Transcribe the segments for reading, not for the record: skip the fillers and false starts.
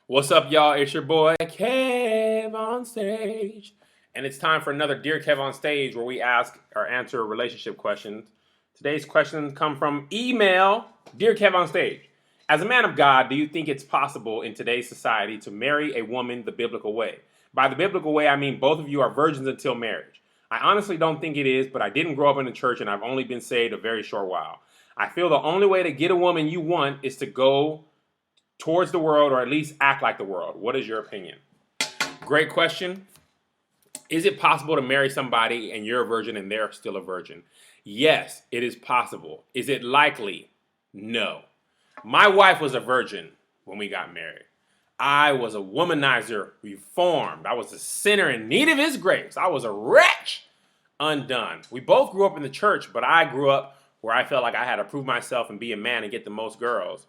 What's up, y'all? It's your boy KevOnStage, and it's time for another Dear Kev on Stage, where we ask or answer relationship questions. Today's questions come from email. Dear Kev on Stage, as a man of God, do you think it's possible in today's society to marry a woman the biblical way? By the biblical way, I mean both of you are virgins until marriage. I honestly don't think it is, but I didn't grow up in the church and I've only been saved a very short while. I feel the only way to get a woman you want is to go towards the world, or at least act like the world. What is your opinion? Great question. Is it possible to marry somebody and you're a virgin and they're still a virgin? Yes, it is possible. Is it likely? No. My wife was a virgin when we got married. I was a womanizer, reformed. I was a sinner in need of his grace. I was a wretch, undone. We both grew up in the church, but I grew up where I felt like I had to prove myself and be a man and get the most girls.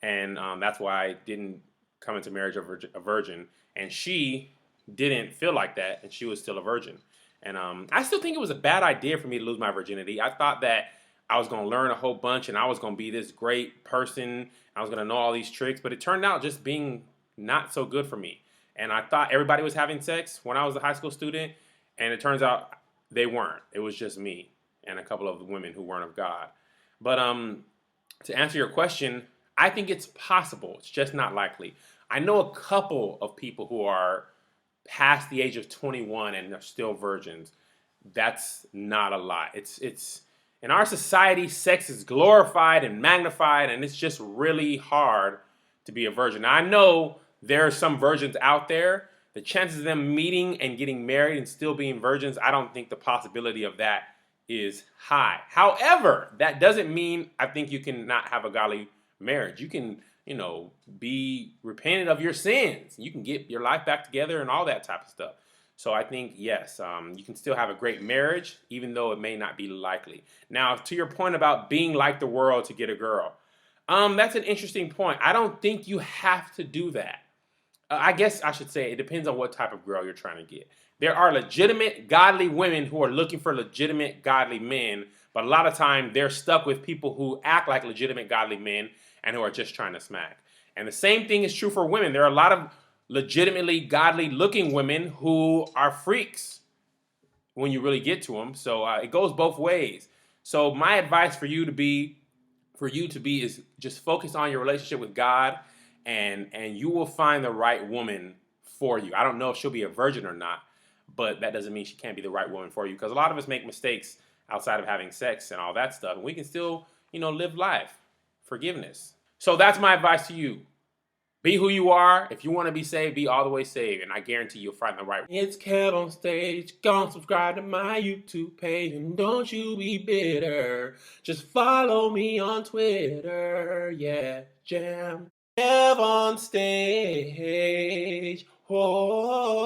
And that's why I didn't come into marriage a virgin. And she didn't feel like that, and she was still a virgin. And I still think it was a bad idea for me to lose my virginity. I thought that I was going to learn a whole bunch, and I was going to be this great person. I was going to know all these tricks, but it turned out just being not so good for me. And I thought everybody was having sex when I was a high school student, and it turns out they weren't. It was just me and a couple of women who weren't of God. But to answer your question, I think it's possible. It's just not likely. I know a couple of people who are past the age of 21 and are still virgins. That's not a lot. It's in our society, sex is glorified and magnified, and it's just really hard to be a virgin. Now, I know there are some virgins out there. The chances of them meeting and getting married and still being virgins, I don't think the possibility of that is high. However, that doesn't mean I think you can not have a godly marriage. You can, be repentant of your sins. You can get your life back together and all that type of stuff. So I think, yes, you can still have a great marriage, even though it may not be likely. Now, to your point about being like the world to get a girl, that's an interesting point. I don't think you have to do that. I guess I should say it depends on what type of girl you're trying to get. There are legitimate, godly women who are looking for legitimate, godly men, but a lot of time they're stuck with people who act like legitimate, godly men and who are just trying to smack. And the same thing is true for women. There are a lot of legitimately godly looking women who are freaks when you really get to them. So it goes both ways. So my advice for you to be is just focus on your relationship with God, and you will find the right woman for you. I don't know if she'll be a virgin or not, but that doesn't mean she can't be the right woman for you, because a lot of us make mistakes outside of having sex and all that stuff, and we can still, live life. Forgiveness. So that's my advice to you. Be who you are. If you want to be saved, be all the way saved, and I guarantee you'll find the right one. It's Kev on Stage. Go and subscribe to my YouTube page, and don't you be bitter. Just follow me on Twitter. Yeah, jam. Kev on Stage. Oh.